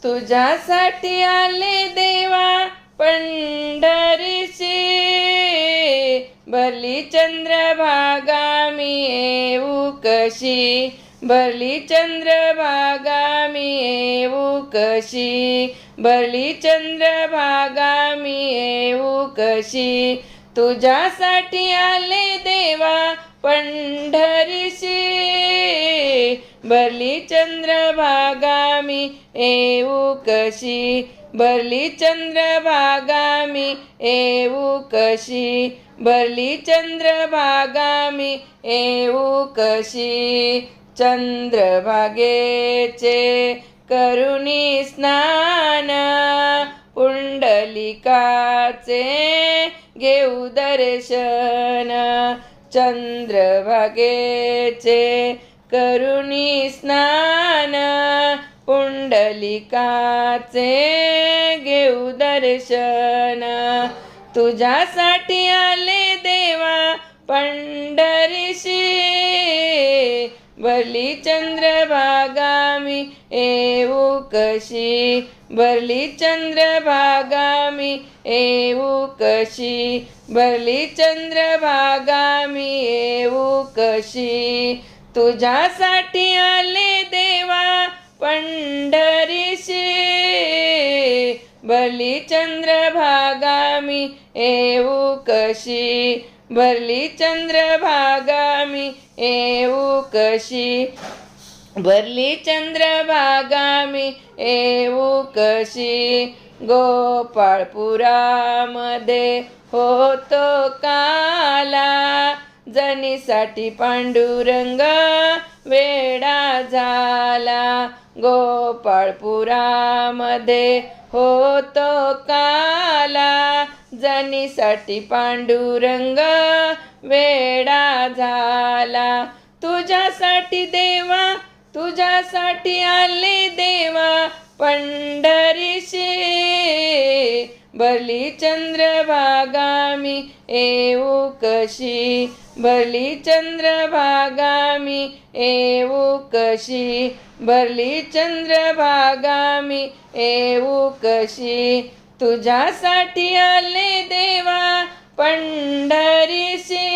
तुझ्यासाठी आले देवा पंढरीशी, भरली चंद्रभागा मी येऊ कशी, भरली चंद्रभागा मी येऊ कशी, भरली चंद्रभागा मी येऊ कशी, तुझ्यासाठी आले देवा पंढरीशी, भरली चंद्रभागा मी येऊ कशी, भरली चंद्रभागा मी येऊ कशी, भरली चंद्रभागा मी येऊ कशी, चंद्रभागेचे करुणी स्नान, पुंडलिकाचे घेऊ दर्शन, चंद्रभागेचे करुणी स्नान, पुंडलिकाचे घेऊ दर्शन, तुझ्यासाठी आले देवा पंढरीशी, भरली चंद्रभागा मी येऊ कशी, भरली चंद्रभागा मी येऊ कशी, भरली चंद्रभागा मी येऊ कशी, तुझ्यासाठी आले देवा पंढरीशी, भरली चंद्रभागा मी येऊ कशी, भरली चंद्रभागा मी येऊ कशी, भरली चंद्रभागा मी येऊ कशी, गोपाळपुरामध्ये होतो काला, जनीसाठी पांडुरंग वेडा झाला, गोपाळपुरामध्ये होतो काला, जनीसाठी पांडुरंग वेडा झाला, तुझ्यासाठी देवा तुझ्यासाठी आले देवा पंढरीशी, भरली चंद्रभागा मी येऊ कशी, भरली चंद्रभागा मी येऊ कशी, भरली चंद्रभागा मी येऊ कशी, तुझ्यासाठी आले देवा पंढरीशी,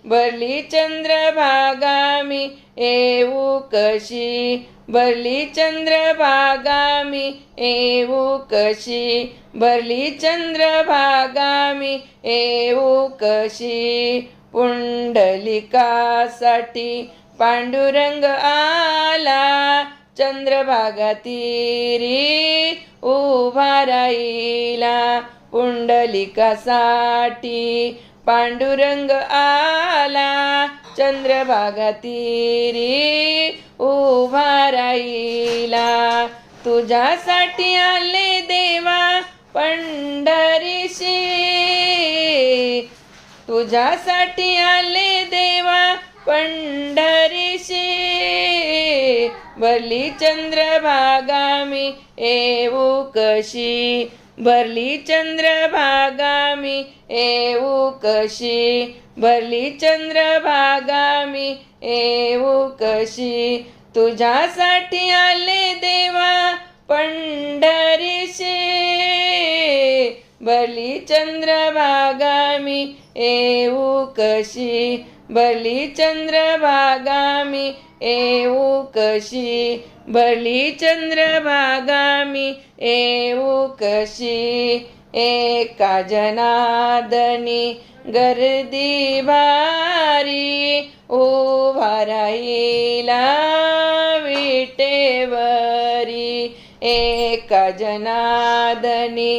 भरली चंद्रभागा मी येऊ कशी, भरली चंद्रभागा मी येऊ कशी, भरली चंद्रभागा मी येऊ कशी, पुंडलिकासाठी पांडुरंग आला, चंद्रभागा तीरी उभा राहिला, पुंडलिकासाठी पांडुरंग आला, चंद्रभागा तीरी उभा राहिला, तुझ्यासाठी आले देवा पंढरीशी, तुझ्यासाठी आले देवा पंढरीशी, भरली चंद्रभागा मी येऊ कशी, भरली चंद्रभागा मी येऊ कशी, भरली चंद्रभागा मी येऊ कशी, तुझ्यासाठी आले देवा पंढरीशी, भरली चंद्रभागा मी येऊ कशी, भरली चंद्रभागा मी येऊ कशी, भरली चंद्रभागा मी येऊ कशी, एका जनार्दनी गर्दी भारी उभा राहिला विटेवरी, एका जनार्दनी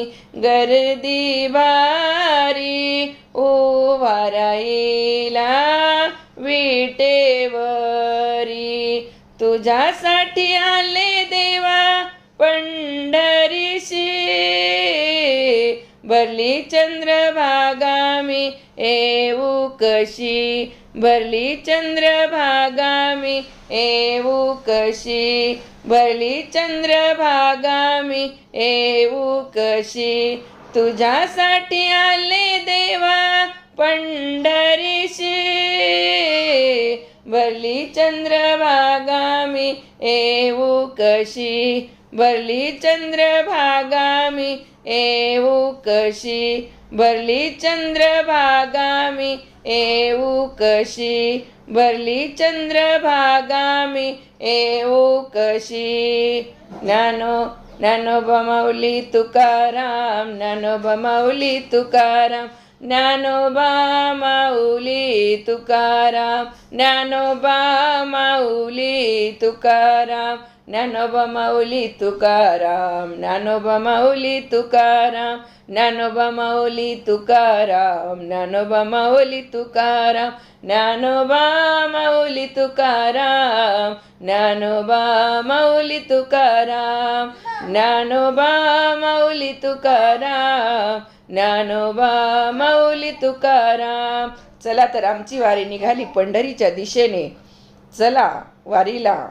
गर्दी भारी उभा राहिला विटेवरी, तुझ्यासाठी आले देवा पंढरीशी, भरली चंद्रभागा मी येऊ कशी, भरली चंद्रभागा मी येऊ कशी, भरली चंद्रभागा मी येऊ कशी, तुझ्यासाठी आले देवा पंढरीशी, भरली चंद्रभागा मी येऊ कशी, भरली चंद्रभागा मी येऊ कशी, भरली चंद्रभागा मी येऊ कशी, भरली चंद्रभागा मी येऊ कशी. ज्ञानोबा माऊली तुकाराम, ज्ञानोबा माऊली तुकाराम, ज्ञानोबा माऊली तुकाराम, ज्ञानोबा माऊली तुकाराम, ज्ञानोबा माऊली तुकाराम, ज्ञानोबा माऊली तुकाराम, ज्ञानोबा माऊली तुकाराम, ज्ञानोबा माऊली तुकाराम, ज्ञानोबा माऊली तुकाराम, ज्ञानोबा माऊली तुकाराम, ज्ञानोबा माऊली तुकाराम, ज्ञानोबा माऊली तुकाराम. चला तर आमची वारी निघाली पंढरीच्या दिशेने. चला वारीला.